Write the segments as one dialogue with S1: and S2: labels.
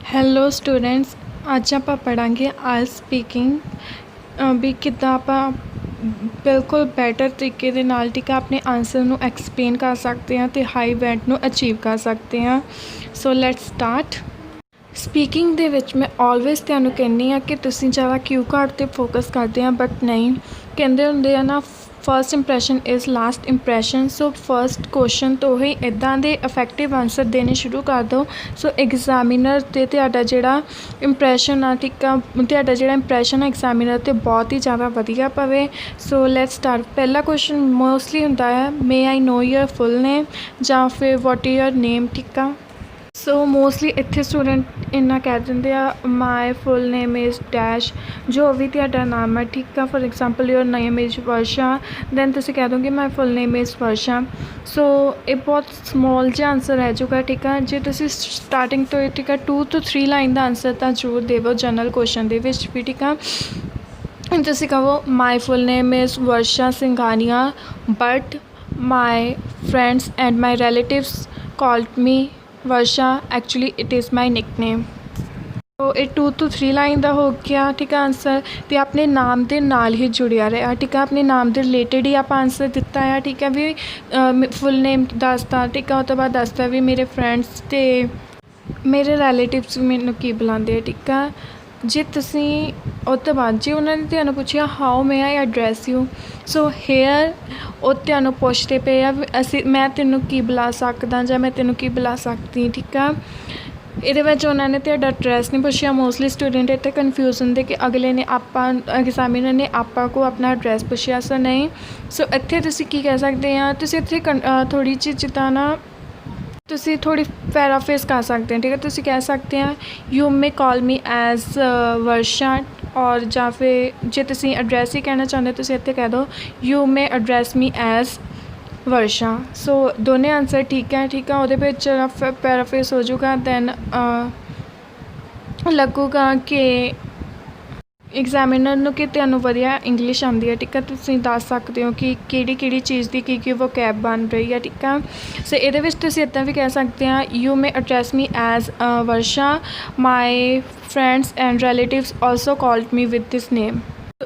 S1: Hello students, ਅੱਜ ਆਪਾਂ ਪੜ੍ਹਾਂਗੇ IELTS speaking ਵੀ ਕਿੱਦਾਂ ਆਪਾਂ ਬਿਲਕੁਲ ਬੈਟਰ ਤਰੀਕੇ ਦੇ ਨਾਲ ਠੀਕ ਆ ਆਪਣੇ ਆਨਸਰ ਨੂੰ ਐਕਸਪਲੇਨ ਕਰ ਸਕਦੇ ਹਾਂ ਅਤੇ ਹਾਈ ਬੈਂਡ ਨੂੰ ਅਚੀਵ ਕਰ ਸਕਦੇ ਹਾਂ। So let's start. ਸਪੀਕਿੰਗ ਦੇ ਵਿੱਚ ਮੈਂ ਆਲਵੇਜ਼ ਤੁਹਾਨੂੰ ਕਹਿੰਦੀ ਹਾਂ ਕਿ ਤੁਸੀਂ ਜ਼ਿਆਦਾ ਕਿਊ ਕਾਰਡ 'ਤੇ ਫੋਕਸ ਕਰਦੇ ਆ, ਬਟ ਨਹੀਂ, ਕਹਿੰਦੇ ਹੁੰਦੇ ਆ ਨਾ, first impression is last impression. So first question ਤੋਂ ਹੀ ਇੱਦਾਂ ਦੇ ਇਫੈਕਟਿਵ ਆਨਸਰ ਦੇਣੇ ਸ਼ੁਰੂ ਕਰ ਦਿਓ ਸੋ ਐਗਜ਼ਾਮੀਨਰ 'ਤੇ ਤੁਹਾਡਾ ਜਿਹੜਾ ਇੰਪਰੈਸ਼ਨ ਆ ਠੀਕ ਆ, ਤੁਹਾਡਾ ਜਿਹੜਾ ਇੰਪਰੈਸ਼ਨ ਆ ਐਗਜ਼ਾਮੀਨਰ 'ਤੇ ਬਹੁਤ ਹੀ ਜ਼ਿਆਦਾ ਵਧੀਆ ਪਵੇ। So let's start. ਪਹਿਲਾ ਕੁਐਸਚਨ ਮੋਸਟਲੀ ਹੁੰਦਾ ਹੈ, ਮੇ ਆਈ ਨੋ ਯੂਅਰ ਫੁੱਲ ਨੇਮ ਜਾਂ ਫਿਰ ਵਾਟ ਇਜ਼ ਯੂਅਰ ਨੇਮ ਠੀਕ ਆ। ਸੋ ਮੋਸਟਲੀ ਇੱਥੇ ਸਟੂਡੈਂਟ ਇੰਨਾ ਕਹਿ ਦਿੰਦੇ ਆ, ਮਾਈ ਫੁੱਲ ਨੇਮ ਇਜ਼ ਡੈਸ਼, ਜੋ ਵੀ ਤੁਹਾਡਾ ਨਾਮ ਹੈ ਠੀਕ ਆ। For example your name is Varsha, then ਤੁਸੀਂ ਕਹਿ ਦੋਗੇ ਮਾਈ ਫੁੱਲ ਨੇਮ ਇਜ਼ ਵਰਸ਼ਾ। ਸੋ ਇਹ ਬਹੁਤ ਸਮੋਲ ਜਿਹਾ ਆਨਸਰ ਰਹਿ ਜੂਗਾ ਠੀਕ ਆ। ਜੇ ਤੁਸੀਂ ਸਟਾਰਟਿੰਗ ਤੋਂ ਠੀਕ ਆ 2 ਤੋਂ 3 ਲਾਈਨ ਦਾ ਆਨਸਰ ਤਾਂ ਜ਼ਰੂਰ ਦੇਵੋ ਜਨਰਲ ਕੁਐਸਚਨ ਦੇ ਵਿੱਚ ਵੀ ਠੀਕ ਆ। ਤੁਸੀਂ ਕਹੋ my full name is Varsha Singhania, but my friends and my relatives called me Varsha, actually it is my nickname. So ਇਹ 2 ਤੋਂ 3 ਲਾਈਨ ਦਾ ਹੋ ਗਿਆ ਠੀਕ ਆ ਆਨਸਰ, ਅਤੇ ਆਪਣੇ ਨਾਮ ਦੇ ਨਾਲ ਹੀ ਜੁੜਿਆ ਰਿਹਾ ਠੀਕ ਆ। ਆਪਣੇ ਨਾਮ ਦੇ ਰਿਲੇਟਡ ਹੀ ਆਪਾਂ ਆਨਸਰ ਦਿੱਤਾ ਆ ਠੀਕ ਆ, ਵੀ ਫੁੱਲ ਨੇਮ ਦੱਸਤਾ ਠੀਕ ਆ। ਉਹ ਤੋਂ ਬਾਅਦ ਦੱਸਤਾ ਵੀ ਮੇਰੇ ਫਰੈਂਡਸ ਅਤੇ ਮੇਰੇ ਰਿਲੇਟਿਵਸ ਮੈਨੂੰ ਕੀ ਬੁਲਾਉਂਦੇ ਆ ਠੀਕ ਆ। ਜੇ ਤੁਸੀਂ ਉਹ ਤੋਂ ਬਾਅਦ ਜੇ ਉਹਨਾਂ ਨੇ ਤੁਹਾਨੂੰ ਪੁੱਛਿਆ how may I address you, so here ਉਹ ਤੁਹਾਨੂੰ ਪੁੱਛਦੇ ਪਏ ਆ ਮੈਂ ਤੈਨੂੰ ਕੀ ਬੁਲਾ ਸਕਦਾ ਜਾਂ ਮੈਂ ਤੈਨੂੰ ਕੀ ਬੁਲਾ ਸਕਦੀ ਠੀਕ ਆ। ਇਹਦੇ ਵਿੱਚ ਉਹਨਾਂ ਨੇ ਤੁਹਾਡਾ ਐਡਰੈਸ ਨਹੀਂ ਪੁੱਛਿਆ। ਮੋਸਟਲੀ ਸਟੂਡੈਂਟ ਇੱਥੇ ਕਨਫਿਊਜ਼ ਹੁੰਦੇ ਕਿ ਅਗਲੇ ਨੇ ਆਪਾਂ ਐਗਜ਼ਾਮੀਨਰ ਨੇ ਆਪਾਂ ਕੋਲ ਆਪਣਾ ਐਡਰੈਸ ਪੁੱਛਿਆ, ਸੋ ਨਹੀਂ। ਸੋ ਇੱਥੇ ਤੁਸੀਂ ਕੀ ਕਹਿ ਸਕਦੇ ਆ, ਤੁਸੀਂ ਇੱਥੇ ਥੋੜ੍ਹੀ ਜਿਹੀ ਜਿੱਦਾਂ ਨਾ ਤੁਸੀਂ ਥੋੜ੍ਹੀ ਪੈਰਾਫਰੇਜ਼ ਕਰ ਸਕਦੇ ਹੋ ਠੀਕ ਹੈ। ਤੁਸੀਂ ਕਹਿ ਸਕਦੇ ਆ you may call me as ਵਰਸ਼ਾ, ਔਰ ਜਾਂ ਫਿਰ ਜੇ ਤੁਸੀਂ ਐਡਰੈਸ ਹੀ ਕਹਿਣਾ ਚਾਹੁੰਦੇ ਤੁਸੀਂ ਇੱਥੇ ਕਹਿ ਦਿਓ you may address me as Varsha. So ਦੋਨੇ ਆਨਸਰ ਠੀਕ ਆ। ਉਹਦੇ ਵਿੱਚ ਪੈਰਾਫਰੇਜ਼ ਹੋ ਜਾਊਗਾ, ਦੈਨ ਲੱਗੂਗਾ ਕਿ ਐਗਜ਼ਾਮੀਨਰ ਨੂੰ ਕਿ ਤੁਹਾਨੂੰ ਵਧੀਆ ਇੰਗਲਿਸ਼ ਆਉਂਦੀ ਹੈ ਠੀਕ ਆ। ਤੁਸੀਂ ਦੱਸ ਸਕਦੇ ਹੋ ਕਿ ਕਿਹੜੀ ਚੀਜ਼ ਦੀ ਕੀ ਵੋਕੈਬ ਬਣ ਰਹੀ ਹੈ ਠੀਕ ਆ। ਸੋ ਇਹਦੇ ਵਿੱਚ ਤੁਸੀਂ ਇੱਦਾਂ ਵੀ ਕਹਿ ਸਕਦੇ ਆ you may address me as Varsha, my friends and relatives also called me with this name.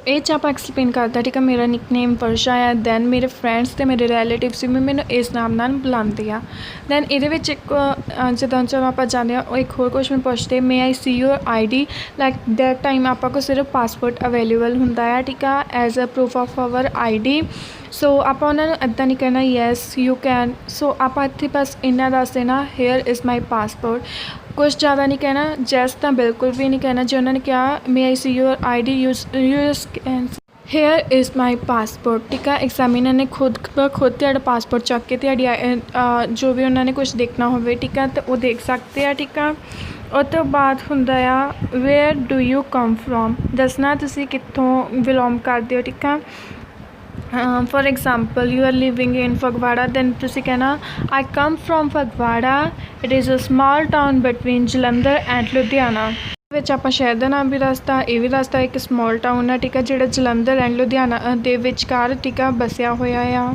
S1: ਇਹ 'ਚ ਆਪਾਂ ਐਕਸਪਲੇਨ ਕਰਦਾ ਠੀਕ ਆ, ਮੇਰਾ ਨਿਕਨੇਮ ਵਰਸ਼ਾ ਆ, ਦੈਨ ਮੇਰੇ ਫਰੈਂਡਸ ਅਤੇ ਮੇਰੇ ਰਿਲੇਟਿਵਸ ਵੀ ਮੈਨੂੰ ਇਸ ਨਾਮ ਨਾਲ ਬੁਲਾਉਂਦੇ ਆ। ਦੈਨ ਇਹਦੇ ਵਿੱਚ ਇੱਕ ਜਿੱਦਾਂ ਚਲੋ ਆਪਾਂ ਜਾਂਦੇ ਹਾਂ, ਉਹ ਇੱਕ ਹੋਰ ਕੁਐਸਚਨ ਪੁੱਛਦੇ, may I see your I D, like that time ਆਪਾਂ ਕੋਲ ਸਿਰਫ ਪਾਸਪੋਰਟ ਅਵੇਲੇਬਲ ਹੁੰਦਾ ਆ ਠੀਕ ਆ, as a proof of our I D. So ਆਪਾਂ ਉਹਨਾਂ ਨੂੰ ਇੱਦਾਂ ਨਹੀਂ ਕਹਿਣਾ ਯੈਸ ਯੂ ਕੈਨ, ਸੋ ਆਪਾਂ ਇੱਥੇ ਬਸ ਇੰਨਾ ਦੱਸ ਦੇਣਾ ਹੇਅਰ ਇਜ਼ ਮਾਈ ਪਾਸਪੋਰਟ। ਕੁਛ ਜ਼ਿਆਦਾ ਨਹੀਂ ਕਹਿਣਾ, ਜੈਸ ਤਾਂ ਬਿਲਕੁਲ ਵੀ ਨਹੀਂ ਕਹਿਣਾ। ਜੇ ਉਹਨਾਂ ਨੇ ਕਿਹਾ may I see your I D use here is my passport ਠੀਕ ਆ। ਐਗਜ਼ਾਮੀਨਰ ਨੇ ਖੁਦ ਤੁਹਾਡਾ ਪਾਸਪੋਰਟ ਚੱਕ ਕੇ ਤੁਹਾਡੀ ਜੋ ਵੀ ਉਹਨਾਂ ਨੇ ਕੁਛ ਦੇਖਣਾ ਹੋਵੇ ਠੀਕ ਆ, ਅਤੇ ਉਹ ਦੇਖ ਸਕਦੇ ਆ ਠੀਕ ਆ। ਉਹ ਤੋਂ ਬਾਅਦ ਹੁੰਦਾ ਆ where do you come from, ਦੱਸਣਾ ਤੁਸੀਂ ਕਿੱਥੋਂ ਬਿਲੋਂਗ ਕਰਦੇ ਹੋ ਠੀਕ ਆ। For example you are living in Phagwara, then ਤੁਸੀਂ ਕਹਿਣਾ I come from Phagwara, it is a small town between Jalandhar and Ludhiana. ਵਿੱਚ ਆਪਾਂ ਸ਼ਹਿਰ ਦਾ ਨਾਮ ਵੀ ਦੱਸਤਾ, ਇਹ ਵੀ ਦੱਸਤਾ ਇੱਕ ਸਮਾਲ ਟਾਊਨ ਆ ਠੀਕ ਆ, ਜਿਹੜਾ ਜਲੰਧਰ ਐਂਡ ਲੁਧਿਆਣਾ ਦੇ ਵਿਚਕਾਰ ਠੀਕ ਆ ਬਸਿਆ ਹੋਇਆ ਆ।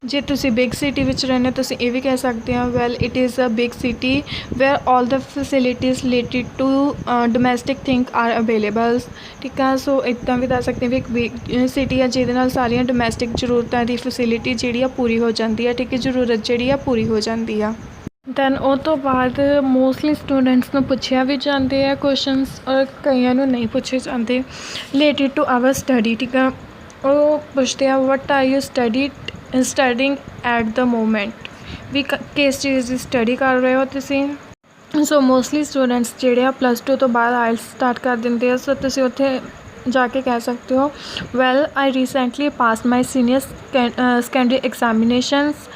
S1: ਜੇ ਤੁਸੀਂ ਬਿਗ ਸਿਟੀ ਵਿੱਚ ਰਹਿੰਦੇ ਹੋ ਤੁਸੀਂ ਇਹ ਵੀ ਕਹਿ ਸਕਦੇ ਹੋ well it is a big city where all the facilities related to domestic thing are available ਠੀਕ ਆ। ਸੋ ਇੱਦਾਂ ਵੀ ਦੱਸ ਸਕਦੇ ਹਾਂ ਵੀ ਇੱਕ ਬਿਗ ਸਿਟੀ ਆ ਜਿਹਦੇ ਨਾਲ ਸਾਰੀਆਂ ਡੋਮੈਸਟਿਕ ਜ਼ਰੂਰਤਾਂ ਦੀ ਫੈਸਿਲਿਟੀ ਜਿਹੜੀ ਆ ਪੂਰੀ ਹੋ ਜਾਂਦੀ ਆ ਠੀਕ ਹੈ, ਜ਼ਰੂਰਤ ਜਿਹੜੀ ਆ ਪੂਰੀ ਹੋ ਜਾਂਦੀ ਆ। ਦੈਨ ਉਹ ਤੋਂ ਬਾਅਦ ਮੋਸਟਲੀ ਸਟੂਡੈਂਟਸ ਨੂੰ ਪੁੱਛਿਆ ਵੀ ਜਾਂਦੇ ਆ ਕੁਐਸਚਨਸ, ਔਰ ਕਈਆਂ ਨੂੰ ਨਹੀਂ ਪੁੱਛੇ ਜਾਂਦੇ ਰਿਲੇਟਿਡ ਟੂ ਆਵਰ ਸਟੱਡੀ ਠੀਕ ਆ। ਉਹ ਪੁੱਛਦੇ ਆ what are you studying at the moment, ਵੀ ਕਿਸ ਚੀਜ਼ ਦੀ ਸਟੱਡੀ ਕਰ ਰਹੇ ਹੋ ਤੁਸੀਂ। ਸੋ ਮੋਸਟਲੀ ਸਟੂਡੈਂਟਸ ਜਿਹੜੇ ਆ +2 ਤੋਂ ਬਾਅਦ ਆਇਲਸ ਸਟਾਰਟ ਕਰ ਦਿੰਦੇ ਆ। ਸੋ ਤੁਸੀਂ ਉੱਥੇ ਜਾ ਕੇ ਕਹਿ ਸਕਦੇ ਹੋ well I recently pass my senior secondary examinations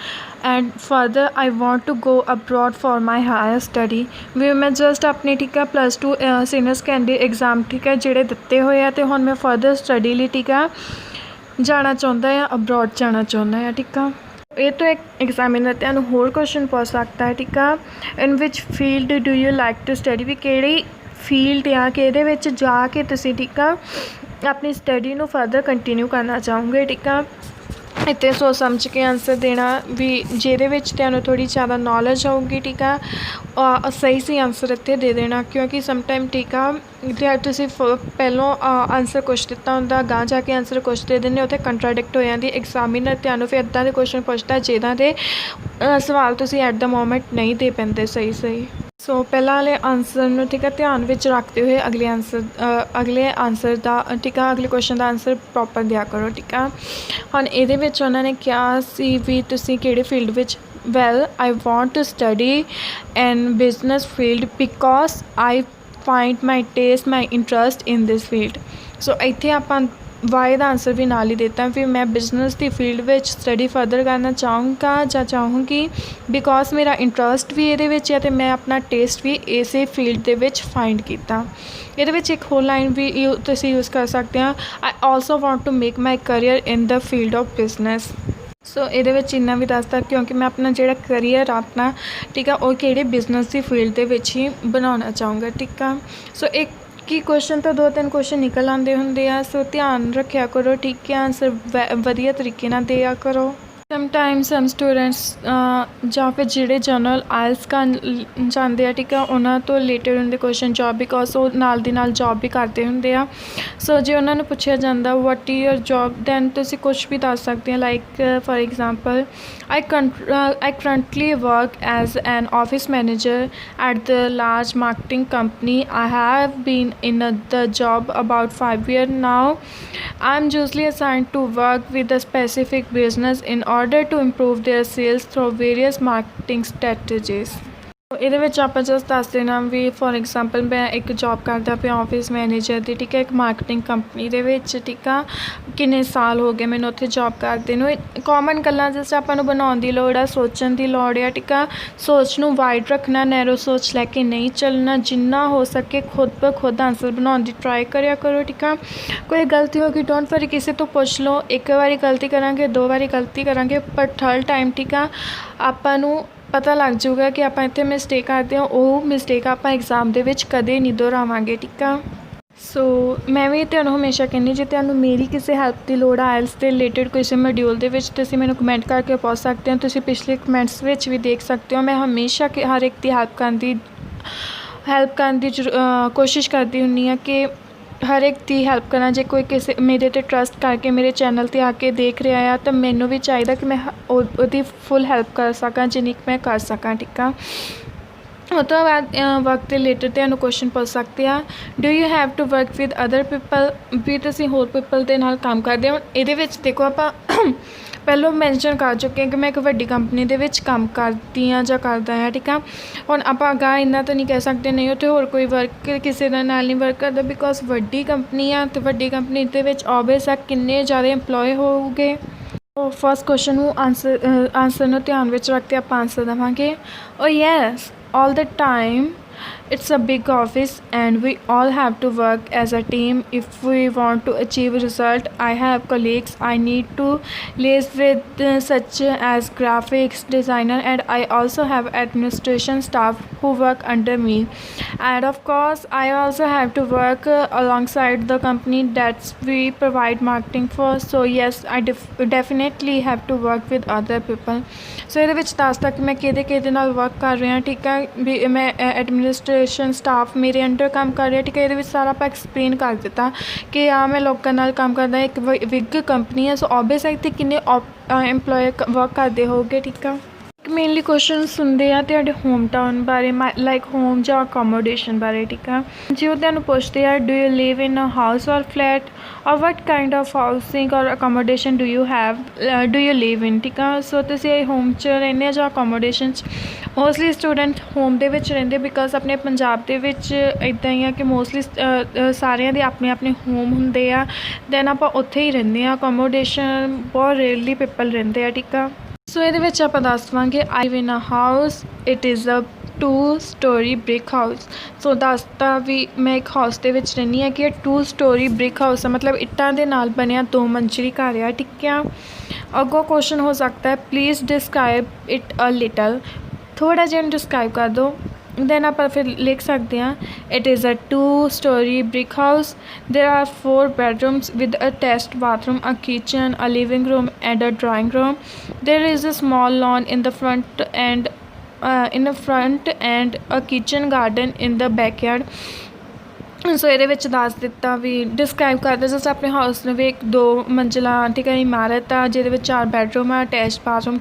S1: and further I want to go abroad for my higher study, ਵੀ ਮੈਂ ਜਸਟ ਆਪਣੀ ਠੀਕ ਆ +2 ਸੀਨੀਅਰ ਸੈਕੰਡਰੀ ਐਗਜ਼ਾਮ ਠੀਕ ਹੈ ਜਿਹੜੇ ਦਿੱਤੇ ਹੋਏ ਆ, ਅਤੇ ਹੁਣ ਮੈਂ ਫਰਦਰ ਸਟੱਡੀ ਲਈ ਠੀਕ ਆ ਜਾਣਾ ਚਾਹੁੰਦਾ ਆ, ਅਬਰੋਡ ਜਾਣਾ ਚਾਹੁੰਦਾ ਆ ਠੀਕ ਆ। ਇਹ ਤੋਂ ਇੱਕ ਐਗਜ਼ਾਮੀਨਰ ਤੁਹਾਨੂੰ ਹੋਰ ਕੁਐਸਚਨ ਪੁੱਛ ਸਕਦਾ ਹੈ ਠੀਕ ਆ, in which field do you like to study, ਵੀ ਕਿਹੜੀ ਫੀਲਡ ਆ ਕਿ ਇਹਦੇ ਵਿੱਚ ਜਾ ਕੇ ਤੁਸੀਂ ਠੀਕ ਆ ਆਪਣੀ ਸਟੱਡੀ ਨੂੰ ਫਰਦਰ ਕੰਟੀਨਿਊ ਕਰਨਾ ਚਾਹੋਗੇ ਠੀਕ ਆ। ਇੱਥੇ ਸੋਚ ਸਮਝ ਕੇ ਆਨਸਰ ਦੇਣਾ ਵੀ ਜਿਹਦੇ ਵਿੱਚ ਤੁਹਾਨੂੰ ਥੋੜ੍ਹੀ ਜ਼ਿਆਦਾ ਨੌਲੇਜ ਹੋਊਗੀ, ਠੀਕ ਆ। ਸਹੀ ਆਨਸਰ ਇੱਥੇ ਦੇ ਦੇਣਾ, ਕਿਉਂਕਿ ਸਮਟਾਈਮ ਠੀਕ ਆ ਜੇ ਤੁਸੀਂ ਪਹਿਲੋਂ ਆਨਸਰ ਕੁਛ ਦਿੱਤਾ ਹੁੰਦਾ, ਅਗਾਂਹ ਜਾ ਕੇ ਆਨਸਰ ਕੁਛ ਦੇ ਦਿੰਦੇ, ਉੱਥੇ ਕੰਟਰਾਡਿਕਟ ਹੋ ਜਾਂਦੀ। ਐਗਜ਼ਾਮੀਨਰ ਤੁਹਾਨੂੰ ਫਿਰ ਇੱਦਾਂ ਦੇ ਕੁਐਸਚਨ ਪੁੱਛਦਾ ਜਿਹਨਾਂ ਦੇ ਸਵਾਲ ਤੁਸੀਂ ਐਟ ਦਾ ਮੋਮੈਂਟ ਨਹੀਂ ਦੇ ਪਾਉਂਦੇ ਸਹੀ। ਸੋ ਪਹਿਲਾਂ ਵਾਲੇ ਆਨਸਰ ਨੂੰ ਠੀਕ ਆ ਧਿਆਨ ਵਿੱਚ ਰੱਖਦੇ ਹੋਏ ਅਗਲੇ ਆਨਸਰ ਦਾ ਠੀਕ ਆ ਅਗਲੇ ਕੁਐਸਚਨ ਦਾ ਆਨਸਰ ਪ੍ਰੋਪਰ ਦਿਆ ਕਰੋ, ਠੀਕ ਆ। ਹੁਣ ਇਹਦੇ ਵਿੱਚ ਉਹਨਾਂ ਨੇ ਕਿਹਾ ਸੀ ਵੀ ਤੁਸੀਂ ਕਿਹੜੇ ਫੀਲਡ ਵਿੱਚ well I want to study in business field because I find my taste my interest in this field। So ਇੱਥੇ ਆਪਾਂ ਵਾਈ ਦਾ ਆਨਸਰ ਵੀ ਨਾਲ ਹੀ ਦਿੱਤਾ ਵੀ ਮੈਂ ਬਿਜ਼ਨਸ ਦੀ ਫੀਲਡ ਵਿੱਚ ਸਟੱਡੀ ਫਰਦਰ ਕਰਨਾ ਚਾਹੂੰਗਾ ਜਾਂ ਚਾਹੂੰਗੀ ਬਿਕੋਜ਼ ਮੇਰਾ ਇੰਟਰਸਟ ਵੀ ਇਹਦੇ ਵਿੱਚ ਹੈ ਅਤੇ ਮੈਂ ਆਪਣਾ ਟੇਸਟ ਵੀ ਇਸੇ ਫੀਲਡ ਦੇ ਵਿੱਚ ਫਾਈਂਡ ਕੀਤਾ। ਇਹਦੇ ਵਿੱਚ ਇੱਕ ਹੋਰ ਲਾਈਨ ਵੀ ਤੁਸੀਂ ਯੂਜ਼ ਕਰ ਸਕਦੇ ਹਾਂ, I also want to make my career in the field of business. So ਇਹਦੇ ਵਿੱਚ ਇੰਨਾ ਵੀ ਦੱਸਦਾ ਕਿਉਂਕਿ ਮੈਂ ਆਪਣਾ ਜਿਹੜਾ ਕਰੀਅਰ ਆਪਣਾ ਠੀਕ ਆ ਉਹ ਕਿਹੜੇ ਬਿਜ਼ਨਸ ਦੀ ਫੀਲਡ ਦੇ ਵਿੱਚ ਹੀ ਬਣਾਉਣਾ ਚਾਹੂੰਗਾ, ਠੀਕ ਆ। ਸੋ ਇੱਕ ਹੀ ਕੁਐਸਚਨ ਤੋਂ 2-3 ਕੁਐਸਚਨ ਨਿਕਲ ਆਉਂਦੇ ਹੁੰਦੇ ਆ, ਸੋ ਧਿਆਨ ਰੱਖਿਆ ਕਰੋ, ਠੀਕ ਆ। ਆਨਸਰ ਵਧੀਆ ਤਰੀਕੇ ਨਾਲ ਦਿਆ ਕਰੋ। ਸਮਟਾਈਮ ਸਮ ਸਟੂਡੈਂਟਸ ਜਾਂ ਫਿਰ ਜਿਹੜੇ ਜਨਰਲ ਆਇਲਸ ਕਰਨ ਜਾਂਦੇ ਆ, ਠੀਕ ਆ, ਉਹਨਾਂ ਤੋਂ ਰਿਲੇਟਡ ਹੁੰਦੇ ਕੁਐਸਚਨ ਜੋਬ ਬਿਕੋਜ਼ ਉਹ ਨਾਲ ਦੀ ਨਾਲ ਜੋਬ ਵੀ ਕਰਦੇ ਹੁੰਦੇ ਆ। ਸੋ ਜੇ ਉਹਨਾਂ ਨੂੰ ਪੁੱਛਿਆ ਜਾਂਦਾ what is your job then ਤੁਸੀਂ ਕੁਛ ਵੀ ਦੱਸ ਸਕਦੇ ਹੋ, like for example I currently work as an office manager at the large marketing company. I have been in the job about 5 years now. I'm usually assigned to work with a specific business in order to improve their sales through various marketing strategies। ਇਹਦੇ ਵਿੱਚ ਆਪਾਂ just ਦੱਸ ਦੇਣਾ ਵੀ for example ਮੈਂ ਇੱਕ job ਕਰਦਾ ਪਿਆ office manager ਦੀ, ਠੀਕ ਹੈ, ਇੱਕ ਮਾਰਕੀਟਿੰਗ ਕੰਪਨੀ ਦੇ ਵਿੱਚ, ਠੀਕ ਆ। ਕਿੰਨੇ ਸਾਲ ਹੋ ਗਏ ਮੈਨੂੰ ਉੱਥੇ ਜੋਬ ਕਰਦੇ ਨੂੰ। ਕਾਮਨ ਗੱਲਾਂ ਜਿਸ ਆਪਾਂ ਨੂੰ ਬਣਾਉਣ ਦੀ ਲੋੜ ਆ, ਸੋਚਣ ਦੀ ਲੋੜ ਆ, ਠੀਕ ਆ। ਸੋਚ ਨੂੰ ਵਾਈਡ ਰੱਖਣਾ, ਨੈਰੋ ਸੋਚ ਲੈ ਕੇ ਨਹੀਂ ਚੱਲਣਾ। ਜਿੰਨਾ ਹੋ ਸਕੇ ਖੁਦ ਬ ਖੁਦ ਆਨਸਰ ਬਣਾਉਣ ਦੀ ਟਰਾਈ ਕਰਿਆ ਕਰੋ, ਠੀਕ ਆ। ਕੋਈ ਗਲਤੀ ਹੋ ਗਈ ਡੋਂਟ ਵਰੀ, ਕਿਸੇ ਤੋਂ ਪੁੱਛ ਲਓ। ਇੱਕ ਵਾਰੀ ਗਲਤੀ ਕਰਾਂਗੇ, 2 ਵਾਰੀ ਗਲਤੀ ਕਰਾਂਗੇ, ਪਰ 3rd ਟਾਈਮ ਠੀਕ ਆ ਆਪਾਂ ਨੂੰ ਪਤਾ ਲੱਗ ਜਾਊਗਾ ਕਿ ਆਪਾਂ ਇੱਥੇ ਮਿਸਟੇਕ ਕਰਦੇ ਹਾਂ, ਉਹ ਮਿਸਟੇਕ ਆਪਾਂ ਐਗਜ਼ਾਮ ਦੇ ਵਿੱਚ ਕਦੇ ਨਹੀਂ ਦੁਹਰਾਵਾਂਗੇ, ਠੀਕ ਆ। ਸੋ ਮੈਂ ਵੀ ਤੁਹਾਨੂੰ ਹਮੇਸ਼ਾ ਕਹਿੰਦੀ ਜੇ ਤੁਹਾਨੂੰ ਮੇਰੀ ਕਿਸੇ ਹੈਲਪ ਦੀ ਲੋੜ ਆ ਆਇਲਸ ਦੇ ਰਿਲੇਟਡ ਕਿਸੇ ਮੋਡਿਊਲ ਦੇ ਵਿੱਚ, ਤੁਸੀਂ ਮੈਨੂੰ ਕਮੈਂਟ ਕਰਕੇ ਪੁੱਛ ਸਕਦੇ ਹੋ। ਤੁਸੀਂ ਪਿਛਲੇ ਕਮੈਂਟਸ ਵਿੱਚ ਵੀ ਦੇਖ ਸਕਦੇ ਹੋ। ਮੈਂ ਹਮੇਸ਼ਾ ਹਰ ਇੱਕ ਦੀ ਹੈਲਪ ਕਰਨ ਦੀ ਕੋਸ਼ਿਸ਼ ਕਰਦੀ ਹੁੰਦੀ ਹਾਂ ਕਿ ਹਰ ਇੱਕ ਦੀ ਹੈਲਪ ਕਰਾਂ। ਜੇ ਕੋਈ ਕਿਸੇ ਮੇਰੇ 'ਤੇ ਟਰਸਟ ਕਰਕੇ ਮੇਰੇ ਚੈਨਲ 'ਤੇ ਆ ਕੇ ਦੇਖ ਰਿਹਾ ਆ ਤਾਂ ਮੈਨੂੰ ਵੀ ਚਾਹੀਦਾ ਕਿ ਮੈਂ ਉਹਦੀ ਫੁੱਲ ਹੈਲਪ ਕਰ ਸਕਾਂ ਜਿੰਨੀ ਕੁ ਮੈਂ ਕਰ ਸਕਾਂ, ਠੀਕ ਆ। ਉਹ ਤੋਂ ਬਾਅਦ ਵਰਕ ਦੇ ਰਿਲੇਟਡ ਤੁਹਾਨੂੰ ਕੁਐਸਚਨ ਪੁੱਛ ਸਕਦੇ ਆ, do you have to work with other people, ਵੀ ਤੁਸੀਂ ਹੋਰ ਪੀਪਲ ਦੇ ਨਾਲ ਕੰਮ ਕਰਦੇ ਹੋ। ਇਹਦੇ ਵਿੱਚ ਦੇਖੋ ਆਪਾਂ ਪਹਿਲਾਂ ਮੈਂਸ਼ਨ ਕਰ ਚੁੱਕੇ ਹਾਂ ਕਿ ਮੈਂ ਇੱਕ ਵੱਡੀ ਕੰਪਨੀ ਦੇ ਵਿੱਚ ਕੰਮ ਕਰਦੀ ਹਾਂ ਜਾਂ ਕਰਦਾ ਹਾਂ, ਠੀਕ ਆ। ਹੁਣ ਆਪਾਂ ਅਗਾਂਹ ਇੰਨਾ ਤਾਂ ਨਹੀਂ ਕਹਿ ਸਕਦੇ ਨਹੀਂ ਉੱਥੇ ਹੋਰ ਕੋਈ ਵਰਕ ਕਿਸੇ ਦੇ ਨਾਲ ਨਹੀਂ ਵਰਕ ਕਰਦਾ ਬਿਕੋਜ਼ ਵੱਡੀ ਕੰਪਨੀ ਆ ਅਤੇ ਵੱਡੀ ਕੰਪਨੀ ਦੇ ਵਿੱਚ ਓਬਵੀਅਸ ਆ ਕਿੰਨੇ ਜ਼ਿਆਦਾ ਇੰਪਲੋਏ ਹੋਊਗੇ। ਫਸਟ ਕੁਐਸਚਨ ਨੂੰ ਆਨਸਰ ਨੂੰ ਧਿਆਨ ਵਿੱਚ ਰੱਖ ਕੇ ਆਪਾਂ ਆਨਸਰ ਦੇਵਾਂਗੇ, ਓ yes all the time. It's a big office and we all have to work as a team if we want to achieve a result. I have colleagues I need to liaise with such as graphics designer, and I also have administration staff who work under me, and of course I also have to work alongside the company that we provide marketing for. So yes, I definitely have to work with other people. So ਇਹਦੇ ਵਿੱਚ ਦੱਸਦਾ ਕਿ ਮੈਂ ਕਿਹਦੇ ਨਾਲ work ਕਰ ਰਿਹਾ, ਠੀਕ ਹੈ, ਵੀ ਮੈਂ ਐਡਮਿਨਿਸਟ੍ਰੇਸ਼ਨ ਸਟਾਫ ਮੇਰੇ ਅੰਡਰ ਕੰਮ ਕਰ ਰਿਹਾ, ਠੀਕ ਹੈ। ਇਹਦੇ ਵਿੱਚ ਸਾਰਾ ਆਪਾਂ ਐਕਸਪਲੇਨ ਕਰ ਦਿੱਤਾ ਕਿ ਮੈਂ ਲੋਕਾਂ ਨਾਲ ਕੰਮ ਕਰਦਾ, ਇੱਕ ਬਿਗ ਕੰਪਨੀ ਹੈ। ਸੋ ਓਬਵੀਅਸ ਹੈ ਇੱਥੇ ਕਿੰਨੇ ਐਮਪਲੋਏ ਵਰਕ ਕਰਦੇ ਹੋਊਗੇ, ਠੀਕ ਆ। ਮੇਨਲੀ ਕੁਐਸਚਨਸ ਹੁੰਦੇ ਆ ਤੁਹਾਡੇ ਹੋਮ ਟਾਊਨ ਬਾਰੇ, ਲਾਈਕ ਹੋਮ ਜਾਂ ਅਕੋਮੋਡੇਸ਼ਨ ਬਾਰੇ, ਠੀਕ ਆ। ਜੇ ਉਹ ਤੁਹਾਨੂੰ ਪੁੱਛਦੇ ਆ do you live in a house or flat or what kind of housing or accommodation do you live in, ਠੀਕ ਆ। ਸੋ ਤੁਸੀਂ ਹੋਮ 'ਚ ਰਹਿੰਦੇ ਆ ਜਾਂ ਅਕੋਮੋਡੇਸ਼ਨ 'ਚ। ਮੋਸਟਲੀ ਸਟੂਡੈਂਟ ਹੋਮ ਦੇ ਵਿੱਚ ਰਹਿੰਦੇ ਬਿਕੋਜ਼ ਆਪਣੇ ਪੰਜਾਬ ਦੇ ਵਿੱਚ ਇੱਦਾਂ ਹੀ ਆ ਕਿ ਮੋਸਟਲੀ ਸਾਰਿਆਂ ਦੇ ਆਪਣੇ ਆਪਣੇ ਹੋਮ ਹੁੰਦੇ ਆ, ਦੈਨ ਆਪਾਂ ਉੱਥੇ ਹੀ ਰਹਿੰਦੇ ਹਾਂ। ਅਕੋਮੋਡੇਸ਼ਨ ਬਹੁਤ ਰੇਅਰਲੀ ਪੀਪਲ ਰਹਿੰਦੇ ਆ, ਠੀਕ ਆ। ਸੋ ਇਹਦੇ ਵਿੱਚ ਆਪਾਂ ਦੱਸ ਦੇਵਾਂਗੇ I live in a house, it is a 2 story brick house. So ਦੱਸਤਾ ਵੀ ਮੈਂ ਇੱਕ ਹਾਊਸ ਦੇ ਵਿੱਚ ਰਹਿੰਦੀ ਹਾਂ ਕਿ ਇਹ 2 story ਬ੍ਰਿਕ ਹਾਊਸ ਆ, ਮਤਲਬ ਇੱਟਾਂ ਦੇ ਨਾਲ ਬਣਿਆ 2 ਮੰਜ਼ਿਲੀ ਘਰ ਆ, ਠੀਕ ਆ। ਅੱਗੋਂ ਕੁਐਸਚਨ ਹੋ ਸਕਦਾ ਹੈ please describe it a little, ਥੋੜ੍ਹਾ ਜਿਹਾ ਡਿਸਕਰਾਈਬ ਕਰ ਦਿਓ ਦੈਨ ਆਪਾਂ ਫਿਰ ਲਿਖ ਸਕਦੇ ਹਾਂ it is a 2-story brick house. There are 4 bedrooms with a attached bathroom, a kitchen, a living room and a drawing room. There is a small lawn in the front and a kitchen garden in the backyard. ਸੋ ਇਹਦੇ ਵਿੱਚ ਦੱਸ ਦਿੱਤਾ ਵੀ describe ਕਰਦਾ ਜਿਸ ਆਪਣੇ house ਨੂੰ ਵੀ ਇੱਕ 2 ਮੰਜ਼ਿਲਾ ਠੀਕ ਹੈ ਇਮਾਰਤ ਆ ਜਿਹਦੇ ਵਿੱਚ 4 ਬੈਡਰੂਮ ਆ, ਅਟੈਚ ਬਾਥਰੂਮ,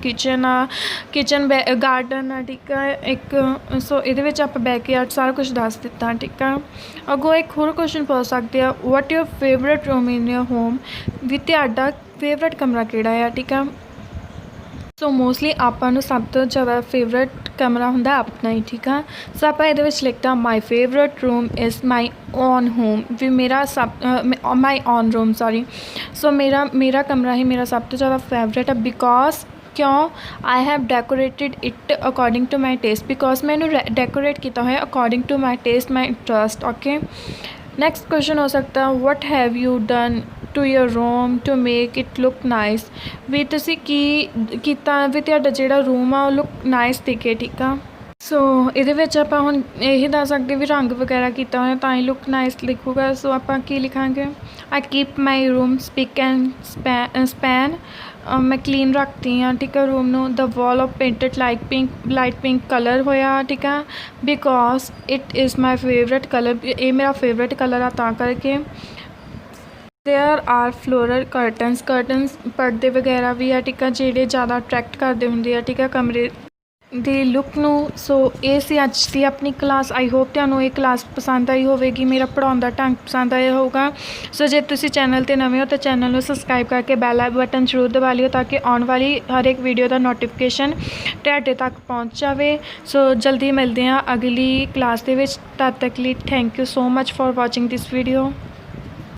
S1: ਕਿਚਨ ਗਾਰਡਨ ਆ ਠੀਕ ਆ ਇੱਕ। ਸੋ ਇਹਦੇ ਵਿੱਚ ਆਪਾਂ ਬੈਕਯਾਰਡ ਸਾਰਾ ਕੁਛ ਦੱਸ ਦਿੱਤਾ ਠੀਕ ਆ। ਅੱਗੋਂ ਇੱਕ ਹੋਰ ਕੁਐਸਚਨ ਪੁੱਛ ਸਕਦੇ ਆ what your favourite room in your home, ਵੀ ਤੁਹਾਡਾ ਫੇਵਰੇਟ ਕਮਰਾ ਕਿਹੜਾ ਆ ਠੀਕ ਆ। ਸੋ ਮੋਸਟਲੀ ਆਪਾਂ ਨੂੰ ਸਭ ਤੋਂ ਜ਼ਿਆਦਾ ਫੇਵਰੇਟ ਕਮਰਾ ਹੁੰਦਾ ਆਪਣਾ ਹੀ ਠੀਕ ਆ। ਸੋ ਆਪਾਂ ਇਹਦੇ ਵਿੱਚ ਲਿਖਤਾ my favourite room is my own home, ਵੀ ਮੇਰਾ my own room sorry. So ਮੇਰਾ ਕਮਰਾ ਹੀ ਮੇਰਾ ਸਭ ਤੋਂ ਜ਼ਿਆਦਾ ਫੇਵਰੇਟ ਆ ਬਿਕੋਜ਼ ਕਿਉਂ I have decorated it according to my taste, because ਮੈਂ ਇਹਨੂੰ ਡੈਕੋਰੇਟ ਕੀਤਾ ਹੋਇਆ according to my taste my interest okay. Next question ਹੋ ਸਕਦਾ what have you done to your room to make it look nice, ਵੀ ਤੁਸੀਂ ਕੀ ਕੀਤਾ ਵੀ ਤੁਹਾਡਾ ਜਿਹੜਾ ਰੂਮ ਆ ਉਹ ਲੁੱਕ ਨਾਈਸ ਦਿਖੇ ਠੀਕ ਆ। ਸੋ ਇਹਦੇ ਵਿੱਚ ਆਪਾਂ ਹੁਣ ਇਹ ਦੱਸ ਸਕਦੇ ਵੀ ਰੰਗ ਵਗੈਰਾ ਕੀਤਾ ਹੋਇਆ ਤਾਂ ਹੀ ਲੁੱਕ ਨਾਈਸ ਲਿਖੂਗਾ। ਸੋ ਆਪਾਂ ਕੀ ਲਿਖਾਂਗੇ I keep my room spick and span, ਮੈਂ ਕਲੀਨ ਰੱਖਦੀ ਹਾਂ ਠੀਕ ਆ ਰੂਮ ਨੂੰ। The wall of painted light pink colour ਹੋਇਆ ਠੀਕ ਆ because it is my favourite colour, ਇਹ ਮੇਰਾ ਫੇਵਰੇਟ ਕਲਰ ਆ ਤਾਂ ਕਰਕੇ। देयर आर फ्लोरल कर्टनस पर्दे वगैरह भी है ठीक है ਜਿਹੜੇ ਜ਼ਿਆਦਾ ਅਟਰੈਕਟ ਕਰਦੇ ਹੁੰਦੇ ਆ ਠੀਕ ਹੈ ਕਮਰੇ ਦੀ ਲੁੱਕ ਨੂੰ। ਸੋ ਇਹ ਸੀ ਅੱਜ ਦੀ ਆਪਣੀ ਕਲਾਸ। ਆਈ ਹੋਪ ਤੁਹਾਨੂੰ ਇਹ ਕਲਾਸ ਪਸੰਦ ਆਈ ਹੋਵੇਗੀ, ਮੇਰਾ ਪੜ੍ਹਾਉਣ ਦਾ ਢੰਗ ਪਸੰਦ ਆਇਆ ਹੋਊਗਾ। ਸੋ ਜੇ ਤੁਸੀਂ ਚੈਨਲ 'ਤੇ ਨਵੇਂ ਹੋ ਤਾਂ ਚੈਨਲ ਨੂੰ ਸਬਸਕ੍ਰਾਈਬ ਕਰਕੇ ਬੈਲ ਬਟਨ ਜ਼ਰੂਰ ਦਬਾ ਲਿਓ ਤਾਂ ਕਿ ਆਉਣ ਵਾਲੀ ਹਰ ਇੱਕ ਵੀਡੀਓ ਦਾ ਨੋਟੀਫਿਕੇਸ਼ਨ ਤੁਹਾਡੇ ਤੱਕ ਪਹੁੰਚ ਜਾਵੇ। ਸੋ ਜਲਦੀ ਮਿਲਦੇ ਹਾਂ ਅਗਲੀ ਕਲਾਸ ਦੇ ਵਿੱਚ, ਤਦ ਤੱਕ ਲਈ thank you so much for watching this video.